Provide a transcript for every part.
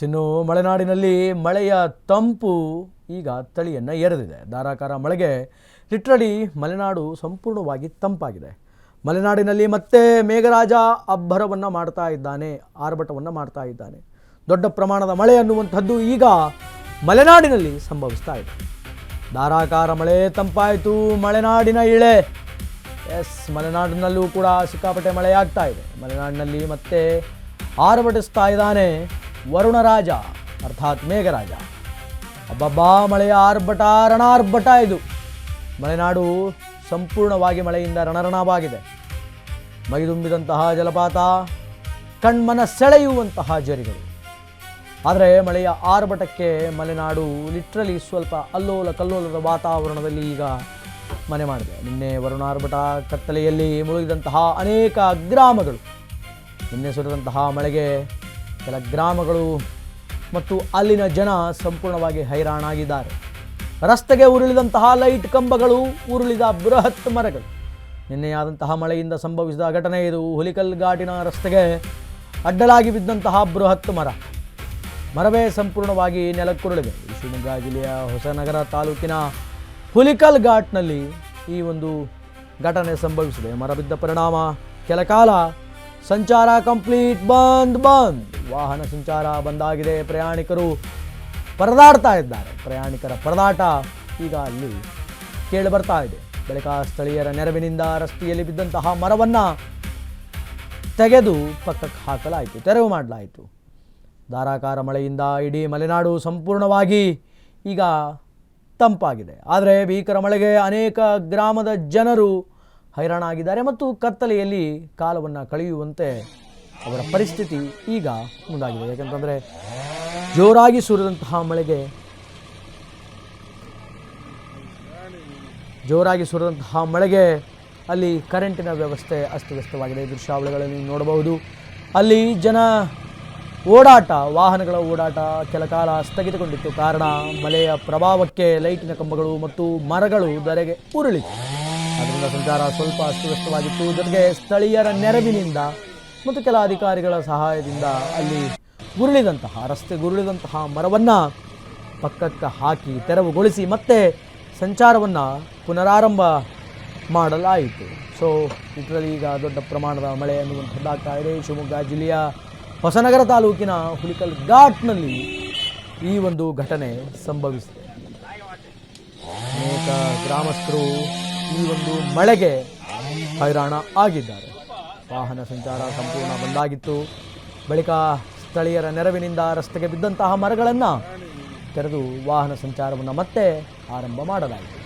ಇನ್ನು ಮಲೆನಾಡಿನಲ್ಲಿ ಮಳೆಯ ತಂಪು ಈಗ ತಳಿಯನ್ನು ಎರೆದಿದೆ. ಧಾರಾಕಾರ ಮಳೆಗೆ ಲಿಟ್ರಲಿ ಮಲೆನಾಡು ಸಂಪೂರ್ಣವಾಗಿ ತಂಪಾಗಿದೆ. ಮಲೆನಾಡಿನಲ್ಲಿ ಮತ್ತೆ ಮೇಘರಾಜ ಅಬ್ಬರವನ್ನು ಮಾಡ್ತಾ ಇದ್ದಾನೆ, ಆರ್ಭಟವನ್ನು ಮಾಡ್ತಾ ಇದ್ದಾನೆ. ದೊಡ್ಡ ಪ್ರಮಾಣದ ಮಳೆ ಅನ್ನುವಂಥದ್ದು ಈಗ ಮಲೆನಾಡಿನಲ್ಲಿ ಸಂಭವಿಸ್ತಾ ಇದೆ. ಧಾರಾಕಾರ ಮಳೆ ತಂಪಾಯಿತು, ಮಲೆನಾಡಿನ ಇಳೆ. ಮಲೆನಾಡಿನಲ್ಲೂ ಕೂಡ ಸಿಕ್ಕಾಪಟ್ಟೆ ಮಳೆಯಾಗ್ತಾ ಇದೆ. ಮಲೆನಾಡಿನಲ್ಲಿ ಮತ್ತೆ ಆರ್ಭಟಿಸ್ತಾ ಇದ್ದಾನೆ ವರುಣರಾಜ ಅರ್ಥಾತ್ ಮೇಘರಾಜ. ಅಬ್ಬಬ್ಬಾ, ಮಳೆಯ ಆರ್ಭಟ, ರಣಾರ್ಭಟ ಇದು. ಮಲೆನಾಡು ಸಂಪೂರ್ಣವಾಗಿ ಮಳೆಯಿಂದ ರಣರಣವಾಗಿದೆ. ಮೈದುಂಬಿದಂತಹ ಜಲಪಾತ, ಕಣ್ಮನ ಸೆಳೆಯುವಂತಹ ಜರಿಗಳು. ಆದರೆ ಮಳೆಯ ಆರ್ಭಟಕ್ಕೆ ಮಲೆನಾಡು ಲಿಟ್ರಲಿ ಸ್ವಲ್ಪ ಅಲ್ಲೋಲ ಕಲ್ಲೋಲದ ವಾತಾವರಣದಲ್ಲಿ ಈಗ ಮನೆ ಮಾಡಿದೆ. ನಿನ್ನೆ ವರುಣಾರ್ಭಟ ಕತ್ತಲೆಯಲ್ಲಿ ಮುಳುಗಿದಂತಹ ಅನೇಕ ಗ್ರಾಮಗಳು, ನಿನ್ನೆ ಸುರಿದಂತಹ ಮಳೆಗೆ ಕೆಲ ಗ್ರಾಮಗಳು ಮತ್ತು ಅಲ್ಲಿನ ಜನ ಸಂಪೂರ್ಣವಾಗಿ ಹೈರಾಣಾಗಿದ್ದಾರೆ. ರಸ್ತೆಗೆ ಉರುಳಿದಂತಹ ಲೈಟ್ ಕಂಬಗಳು, ಉರುಳಿದ ಬೃಹತ್ ಮರಗಳು. ನಿನ್ನೆಯಾದಂತಹ ಮಳೆಯಿಂದ ಸಂಭವಿಸಿದ ಘಟನೆ ಇದು. ಹುಲಿಕಲ್ ಘಾಟಿನ ರಸ್ತೆಗೆ ಅಡ್ಡಲಾಗಿ ಬಿದ್ದಂತಹ ಬೃಹತ್ ಮರವೇ ಸಂಪೂರ್ಣವಾಗಿ ನೆಲಕ್ಕುರುಳಿದೆ. ಶಿವಮೊಗ್ಗ ಜಿಲ್ಲೆಯ ಹೊಸನಗರ ತಾಲೂಕಿನ ಹುಲಿಕಲ್ ಘಾಟ್ನಲ್ಲಿ ಈ ಒಂದು ಘಟನೆ ಸಂಭವಿಸಿದೆ. ಮರ ಬಿದ್ದ ಪರಿಣಾಮ ಕೆಲ ಕಾಲ ಸಂಚಾರ ಕಂಪ್ಲೀಟ್ ಬಂದ್. ವಾಹನ ಸಂಚಾರ ಬಂದಾಗಿದೆ. ಪ್ರಯಾಣಿಕರು ಪರದಾಡ್ತಾ ಇದ್ದಾರೆ. ಪ್ರಯಾಣಿಕರ ಪರದಾಟ ಈಗ ಅಲ್ಲಿ ಕೇಳಿ ಬರ್ತಾ ಇದೆ. ಬಳಿಕ ಸ್ಥಳೀಯರ ನೆರವಿನಿಂದ ರಸ್ತೆಯಲ್ಲಿ ಬಿದ್ದಂತಹ ಮರವನ್ನು ತೆಗೆದು ಪಕ್ಕಕ್ಕೆ ಹಾಕಲಾಯಿತು, ತೆರವು ಮಾಡಲಾಯಿತು. ಧಾರಾಕಾರ ಮಳೆಯಿಂದ ಇಡೀ ಮಲೆನಾಡು ಸಂಪೂರ್ಣವಾಗಿ ಈಗ ತಂಪಾಗಿದೆ. ಆದರೆ ಭೀಕರ ಮಳೆಗೆ ಅನೇಕ ಗ್ರಾಮದ ಜನರು ಹೈರಾಣಾಗಿದ್ದಾರೆ ಮತ್ತು ಕತ್ತಲೆಯಲ್ಲಿ ಕಾಲವನ್ನು ಕಳೆಯುವಂತೆ ಅವರ ಪರಿಸ್ಥಿತಿ ಈಗ ಮುಂದಾಗಿದೆ. ಯಾಕೆಂತಂದರೆ ಜೋರಾಗಿ ಸುರಿದಂತಹ ಮಳೆಗೆ ಅಲ್ಲಿ ಕರೆಂಟಿನ ವ್ಯವಸ್ಥೆ ಅಸ್ತವ್ಯಸ್ತವಾಗಿದೆ. ದೃಶ್ಯಾವಳಿಗಳಲ್ಲಿ ನೋಡಬಹುದು. ಅಲ್ಲಿ ಜನ ಓಡಾಟ, ವಾಹನಗಳ ಓಡಾಟ ಕೆಲ ಕಾಲ ಸ್ಥಗಿತಗೊಂಡಿತ್ತು. ಕಾರಣ ಮಳೆಯ ಪ್ರಭಾವಕ್ಕೆ ಲೈಟಿನ ಕಂಬಗಳು ಮತ್ತು ಮರಗಳು ಧರೆಗೆ ಉರುಳಿತು. ಅದರಿಂದ ಸಂಚಾರ ಸ್ವಲ್ಪ ಅಸ್ತವ್ಯಸ್ತವಾಗಿತ್ತು. ಜೊತೆಗೆ ಸ್ಥಳೀಯರ ನೆರವಿನಿಂದ ಮತ್ತು ಕೆಲ ಅಧಿಕಾರಿಗಳ ಸಹಾಯದಿಂದ ಅಲ್ಲಿ ರಸ್ತೆಗುರುಳಿದಂತಹ ಮರವನ್ನು ಪಕ್ಕಕ್ಕೆ ಹಾಕಿ ತೆರವುಗೊಳಿಸಿ ಮತ್ತೆ ಸಂಚಾರವನ್ನು ಪುನರಾರಂಭ ಮಾಡಲಾಯಿತು. ಸೊ ಇದರಲ್ಲಿ ಈಗ ದೊಡ್ಡ ಪ್ರಮಾಣದ ಮಳೆ ಅನ್ನುವಂಥದ್ದಾಗ್ತಾ ಇದೆ. ಶಿವಮೊಗ್ಗ ಜಿಲ್ಲೆಯ ಹೊಸನಗರ ತಾಲೂಕಿನ ಹುಲಿಕಲ್ ಘಾಟ್ನಲ್ಲಿ ಈ ಒಂದು ಘಟನೆ ಸಂಭವಿಸಿದೆ. ಅನೇಕ ಗ್ರಾಮಸ್ಥರು ಈ ಒಂದು ಮಳೆಗೆ ಹೈರಾಣ ಆಗಿದ್ದಾರೆ. ವಾಹನ ಸಂಚಾರ ಸಂಪೂರ್ಣ ಬಂದಾಗಿತ್ತು. ಬಳಿಕ ಸ್ಥಳೀಯರ ನೆರವಿನಿಂದ ರಸ್ತೆಗೆ ಬಿದ್ದಂತಹ ಮರಗಳನ್ನು ತೆರೆದು ವಾಹನ ಸಂಚಾರವನ್ನು ಮತ್ತೆ ಆರಂಭ ಮಾಡಲಾಯಿತು.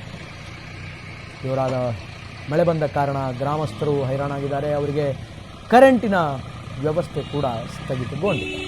ಜೋರಾದ ಮಳೆ ಬಂದ ಕಾರಣ ಗ್ರಾಮಸ್ಥರು ಹೈರಾಣಾಗಿದ್ದಾರೆ. ಅವರಿಗೆ ಕರೆಂಟಿನ ವ್ಯವಸ್ಥೆ ಕೂಡ ಸ್ಥಗಿತಗೊಂಡಿದೆ.